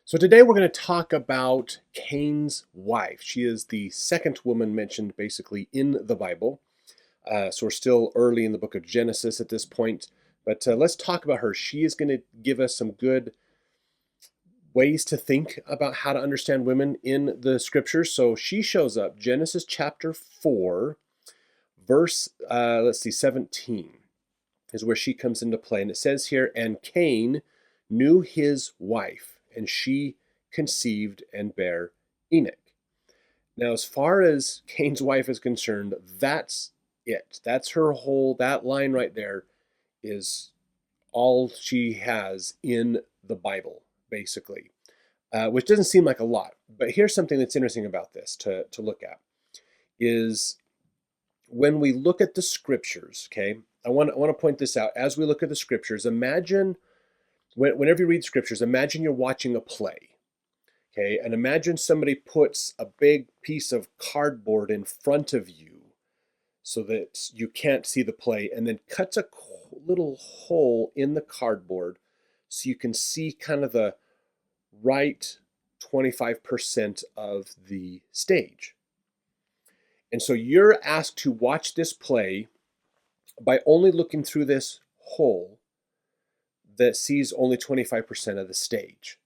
So today we're going to talk about Cain's wife. She is the second woman mentioned basically in the Bible. So we're still early in the book of Genesis at this point. But let's talk about her. She is going to give us some good ways to think about how to understand women in the scriptures. So she shows up, Genesis chapter 4, verse, 17 is where she comes into play. And it says here, and Cain knew his wife, and she conceived and bare Enoch. Now, as far as Cain's wife is concerned, that's it. That's her whole, that line right there is all she has in the Bible, basically, which doesn't seem like a lot. But here's something that's interesting about this to look at is when we look at the scriptures, okay, I want to point this out. As we look at the scriptures, imagine, whenever you read scriptures, imagine you're watching a play, okay, and imagine somebody puts a big piece of cardboard in front of you so that you can't see the play, and then cuts a little hole in the cardboard so you can see kind of the right 25% of the stage. And so you're asked to watch this play by only looking through this hole that sees only 25% of the stage.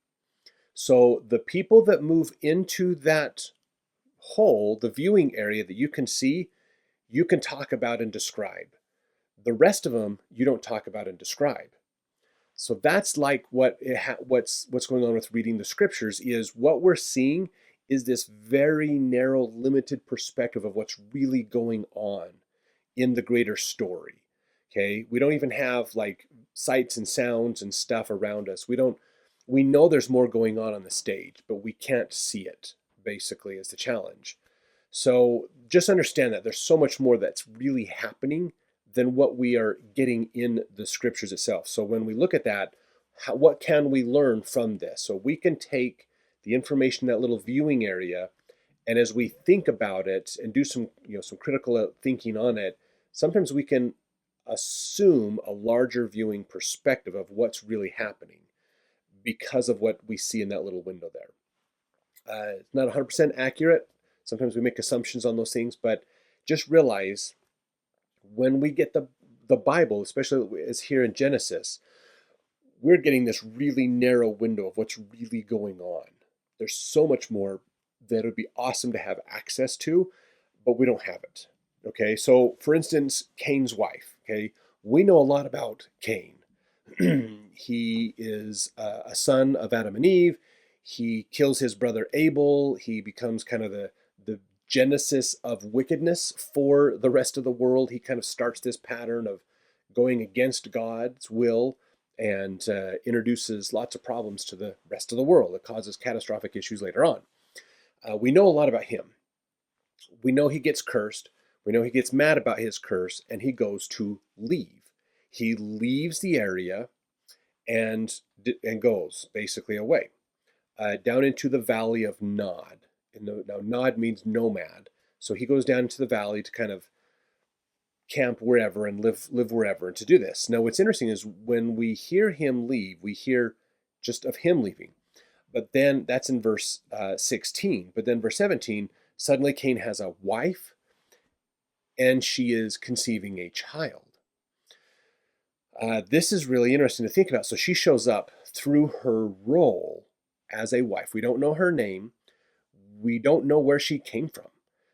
So the people that move into that hole, the viewing area that you can see, you can talk about and describe. The rest of them, you don't talk about and describe. So that's like what's going on with reading the scriptures is what we're seeing is this very narrow, limited perspective of what's really going on in the greater story. Okay, we don't even have like sights and sounds and stuff around us. We know there's more going on the stage, but we can't see it, basically, is the challenge. So just understand that there's so much more that's really happening than what we are getting in the scriptures itself. So when we look at that, what can we learn from this? So we can take the information in that little viewing area, and as we think about it and do some critical thinking on it, sometimes we can assume a larger viewing perspective of what's really happening because of what we see in that little window there. It's not 100% accurate. Sometimes we make assumptions on those things, but just realize when we get the Bible, especially as here in Genesis, we're getting this really narrow window of what's really going on. There's so much more that it would be awesome to have access to, but we don't have it. Okay, so for instance, Cain's wife. Okay, we know a lot about Cain. He is a son of Adam and Eve. He kills his brother Abel. He becomes kind of the genesis of wickedness for the rest of the world. He kind of starts this pattern of going against God's will and introduces lots of problems to the rest of the world. It causes catastrophic issues later on. We know a lot about him. We know he gets cursed. We know he gets mad about his curse, and he goes to leave. He leaves the area and goes basically away down into the valley of Nod. Now, Nod means nomad. So he goes down into the valley to kind of camp wherever and live wherever and to do this. Now, what's interesting is when we hear him leave, we hear just of him leaving. But then that's in verse 16. But then verse 17, suddenly Cain has a wife and she is conceiving a child. This is really interesting to think about. So she shows up through her role as a wife. We don't know her name. We don't know where she came from.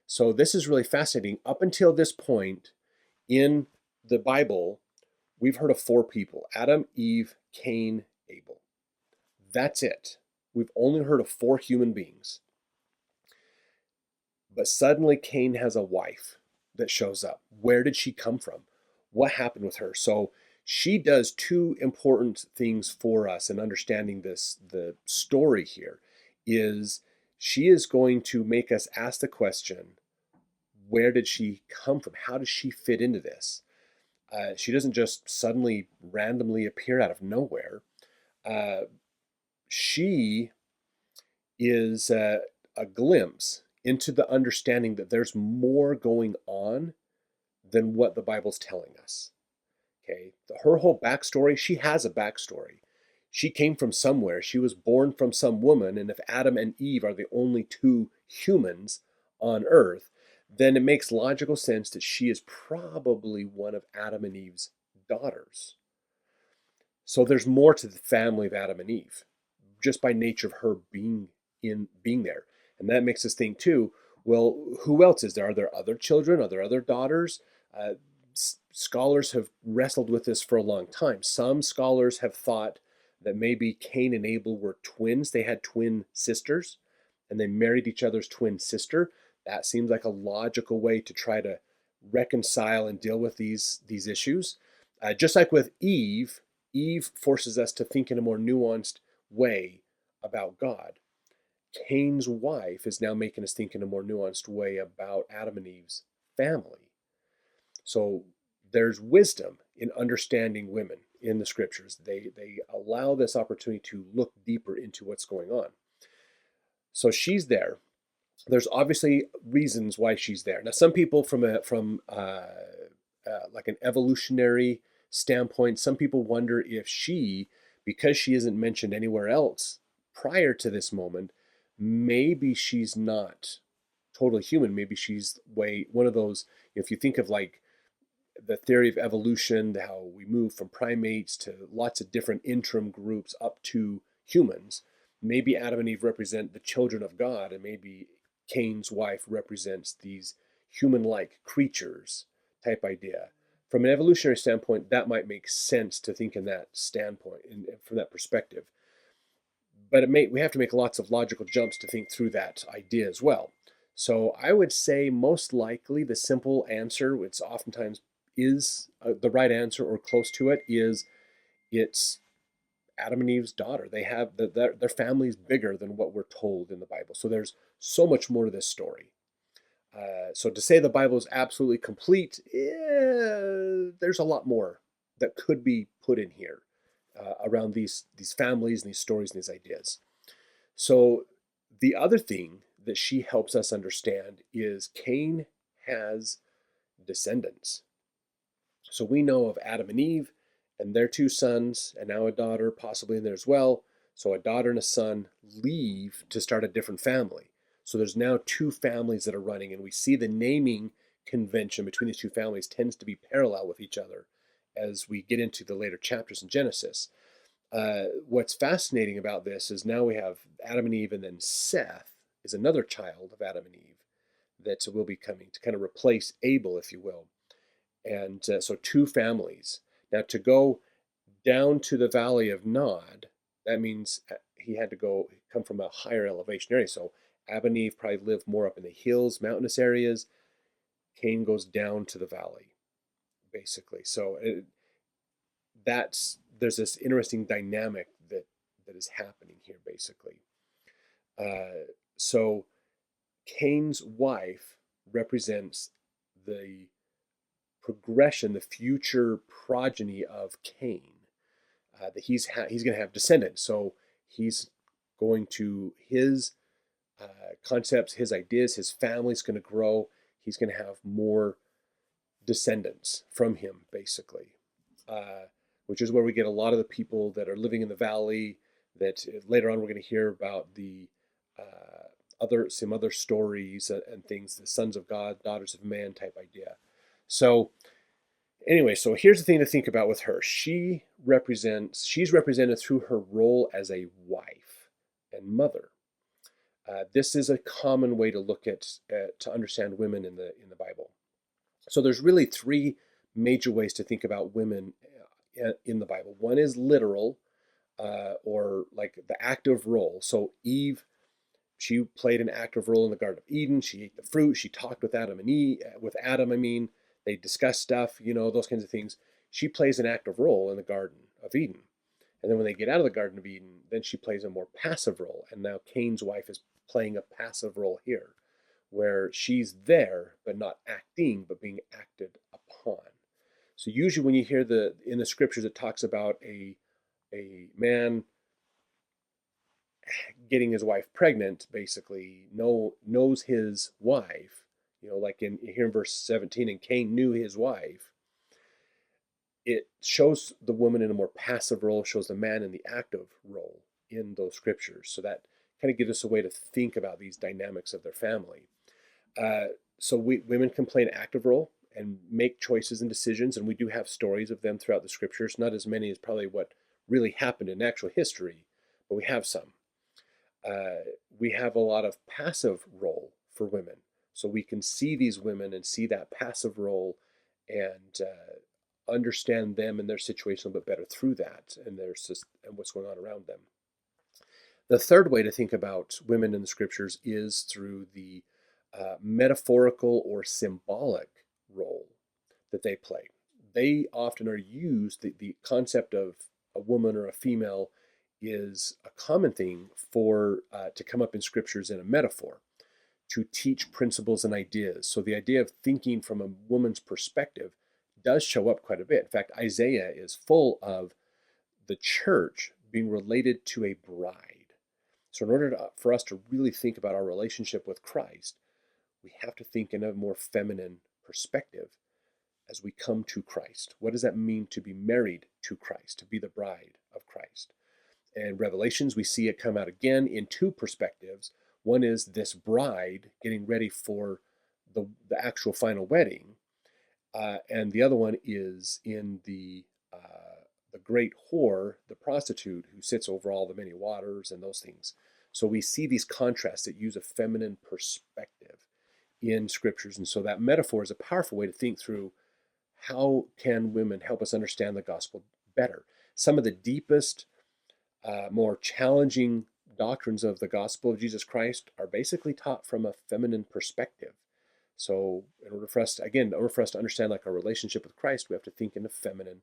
So this is really fascinating. Up until this point in the Bible, we've heard of 4 people: Adam, Eve, Cain, Abel. That's it. We've only heard of 4 human beings. But suddenly Cain has a wife that shows up. Where did she come from? What happened with her? So she does 2 important things for us in understanding this. The story here is she is going to make us ask the question, where did she come from? How does she fit into this? She doesn't just suddenly randomly appear out of nowhere. She is a glimpse into the understanding that there's more going on than what the Bible's telling us. Okay, her whole backstory, she has a backstory. She came from somewhere. She was born from some woman. And if Adam and Eve are the only two humans on earth, then it makes logical sense that she is probably one of Adam and Eve's daughters. So there's more to the family of Adam and Eve, just by nature of her being there. And that makes us think too, well, who else is there? Are there other children? Are there other daughters? Uh, Scholars have wrestled with this for a long time. Some scholars have thought that maybe Cain and Abel were twins. They had twin sisters and they married each other's twin sister. That seems like a logical way to try to reconcile and deal with these issues. Just like with Eve, Eve forces us to think in a more nuanced way about God. Cain's wife is now making us think in a more nuanced way about Adam and Eve's family. So there's wisdom in understanding women in the scriptures. They allow this opportunity to look deeper into what's going on. So she's there. There's obviously reasons why she's there. Now, some people from like an evolutionary standpoint, some people wonder if she, because she isn't mentioned anywhere else prior to this moment, maybe she's not totally human. Maybe she's one of those, if you think of like the theory of evolution, how we move from primates to lots of different interim groups up to humans. Maybe Adam and Eve represent the children of God, and maybe Cain's wife represents these human-like creatures type idea. From an evolutionary standpoint, that might make sense to think in that standpoint, from that perspective. But we have to make lots of logical jumps to think through that idea as well. So I would say most likely the simple answer, which oftentimes is the right answer or close to it, is it's Adam and Eve's daughter. They have their family's bigger than what we're told in the Bible. So there's so much more to this story. So to say the Bible is absolutely complete, there's a lot more that could be put in here around these families and these stories and these ideas. So the other thing that she helps us understand is Cain has descendants. So we know of Adam and Eve and their two sons, and now a daughter possibly in there as well. So a daughter and a son leave to start a different family. So there's now two families that are running, and we see the naming convention between these two families tends to be parallel with each other as we get into the later chapters in Genesis. What's fascinating about this is now we have Adam and Eve, and then Seth is another child of Adam and Eve that will be coming to kind of replace Abel, if you will. And so two families. Now to go down to the valley of Nod, that means he had to come from a higher elevation area. So Adam and Eve probably lived more up in the hills, mountainous areas. Cain goes down to the valley, basically. So there's this interesting dynamic that is happening here, basically. So Cain's wife represents the progression, the future progeny of Cain. That he's going to have descendants. So he's going to his concepts, his ideas, his family's going to grow. He's going to have more descendants from him, basically, which is where we get a lot of the people that are living in the valley. That later on we're going to hear about the some other stories and things, the sons of God, daughters of man type idea. So anyway, so here's the thing to think about with her. She's represented through her role as a wife and mother. This is a common way to look at to understand women in the Bible. So there's really three major ways to think about women in the Bible. One is literal, or like the active role. So Eve, she played an active role in the Garden of Eden. She ate the fruit. She talked with Adam and Eve. With Adam, I mean, they discuss stuff, those kinds of things. She plays an active role in the Garden of Eden. And then when they get out of the Garden of Eden, then she plays a more passive role. And now Cain's wife is playing a passive role here, where she's there, but not acting, but being acted upon. So usually when you hear in the scriptures, it talks about a man getting his wife pregnant, basically knows his wife, like here in verse 17, and Cain knew his wife. it shows the woman in a more passive role, shows the man in the active role in those scriptures. So that kind of gives us a way to think about these dynamics of their family. Uh, so women can play an active role and make choices and decisions, and we do have stories of them throughout the scriptures. Not as many as probably what really happened in actual history, but we have some. We have a lot of passive role for women, so we can see these women and see that passive role and understand them and their situation a little bit better through that and what's going on around them. The third way to think about women in the scriptures is through the metaphorical or symbolic role that they play. They often are used, the concept of a woman or a female is a common thing for to come up in scriptures in a metaphor to teach principles and ideas. So the idea of thinking from a woman's perspective does show up quite a bit. In fact, Isaiah is full of the church being related to a bride. So in order for us to really think about our relationship with Christ, we have to think in a more feminine perspective as we come to Christ. What does that mean to be married to Christ, to be the bride of Christ? And Revelations, we see it come out again in two perspectives. One is this bride getting ready for the actual final wedding, and the other one is in the great whore, the prostitute, who sits over all the many waters and those things. So we see these contrasts that use a feminine perspective in scriptures, and so that metaphor is a powerful way to think through how can women help us understand the gospel better. Some of the deepest, more challenging doctrines of the gospel of Jesus Christ are basically taught from a feminine perspective. So in order for us to understand like our relationship with Christ, we have to think in a feminine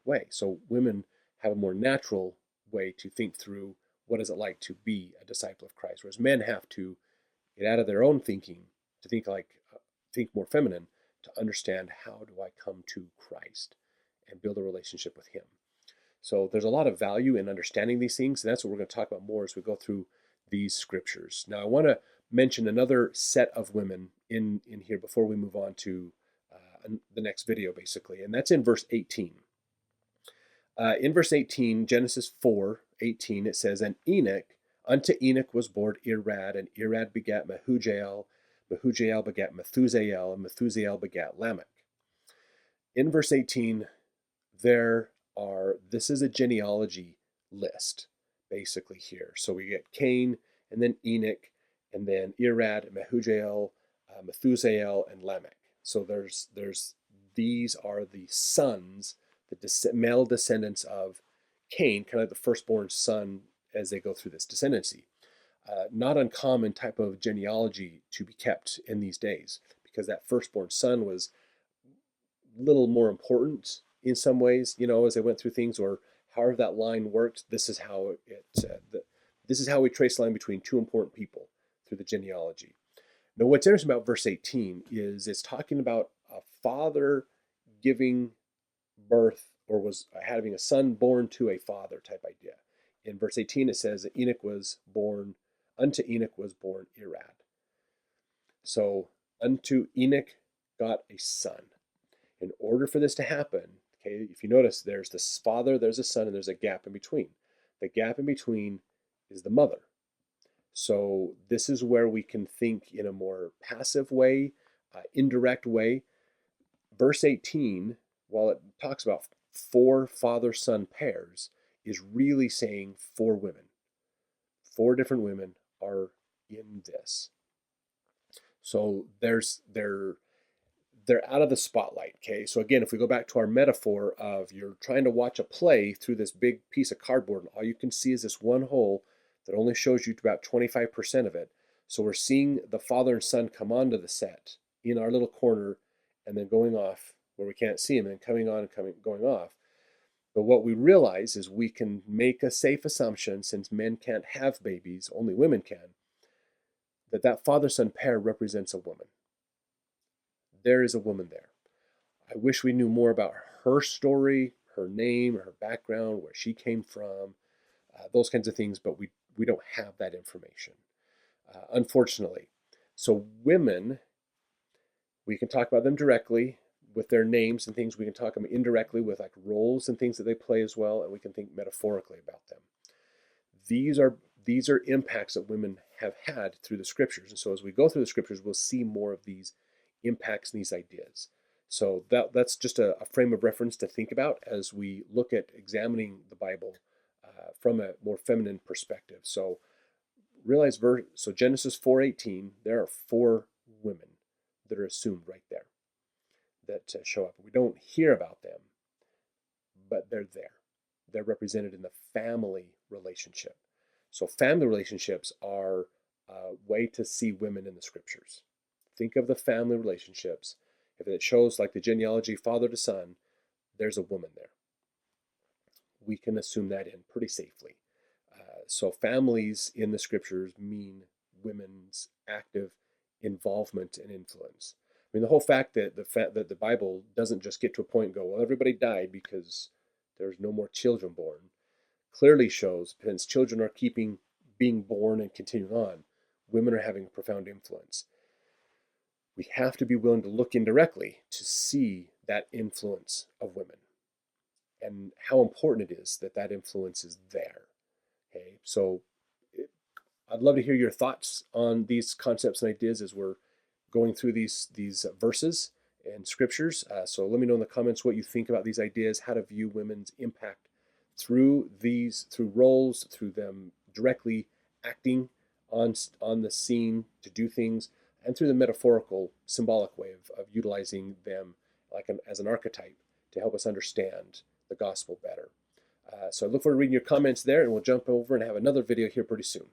way. So women have a more natural way to think through what is it like to be a disciple of Christ, whereas men have to get out of their own thinking to think more feminine, to understand how do I come to Christ and build a relationship with him. So there's a lot of value in understanding these things, and that's what we're going to talk about more as we go through these scriptures. Now I want to mention another set of women in here before we move on to the next video, basically, and that's in verse 18. In verse 18, Genesis 4:18, it says, "And unto Enoch was born Irad, and Irad begat Mehujael, Mehujael begat Methusael, and Methusael begat Lamech." In verse 18, this is a genealogy list, basically here. So we get Cain, and then Enoch, and then Irad, Mehujael, Methusael, and Lamech. So these are the sons, the male descendants of Cain, kind of the firstborn son as they go through this descendancy. Not uncommon type of genealogy to be kept in these days, because that firstborn son was a little more important in some ways, as they went through things, or however that line worked. This is how we trace the line between two important people through the genealogy. Now, what's interesting about verse 18 is it's talking about a father giving birth, or was having a son born to a father type idea. In verse 18, it says that unto Enoch was born Irad. So unto Enoch got a son. In order for this to happen, okay, if you notice, there's this father, there's a son, and there's a gap in between. The gap in between is the mother. So this is where we can think in a more passive way, indirect way. Verse 18, while it talks about 4 father-son pairs, is really saying 4 women. 4 different women are in this. So they're out of the spotlight, okay? So again, if we go back to our metaphor of you're trying to watch a play through this big piece of cardboard, and all you can see is this one hole that only shows you about 25% of it. So we're seeing the father and son come onto the set in our little corner and then going off where we can't see them, and coming on and going off. But what we realize is we can make a safe assumption, since men can't have babies, only women can, that father-son pair represents a woman. There is a woman there. I wish we knew more about her story, her name, her background, where she came from, those kinds of things, but we don't have that information, unfortunately. So women, we can talk about them directly. with their names and things. We can talk them indirectly with like roles and things that they play as well, and we can think metaphorically about them. These are impacts that women have had through the scriptures. And so as we go through the scriptures, we'll see more of these impacts and these ideas. So that's just a frame of reference to think about as we look at examining the Bible from a more feminine perspective. So realize so Genesis 4:18, there are 4 women that are assumed right there that show up. We don't hear about them, but they're there. They're represented in the family relationship. So family relationships are a way to see women in the scriptures. Think of the family relationships. If it shows like the genealogy, father to son, there's a woman there. We can assume that in pretty safely. So families in the scriptures mean women's active involvement and influence. I mean, the whole fact that the Bible doesn't just get to a point and go, well, everybody died because there's no more children born, clearly shows, since children are being born and continuing on, women are having a profound influence. We have to be willing to look indirectly to see that influence of women and how important it is that that influence is there. Okay, so I'd love to hear your thoughts on these concepts and ideas as we're going through these verses and scriptures. So let me know in the comments what you think about these ideas, how to view women's impact through roles, through them directly acting on the scene to do things, and through the metaphorical, symbolic way of utilizing them as an archetype to help us understand the gospel better. So I look forward to reading your comments there, and we'll jump over and have another video here pretty soon.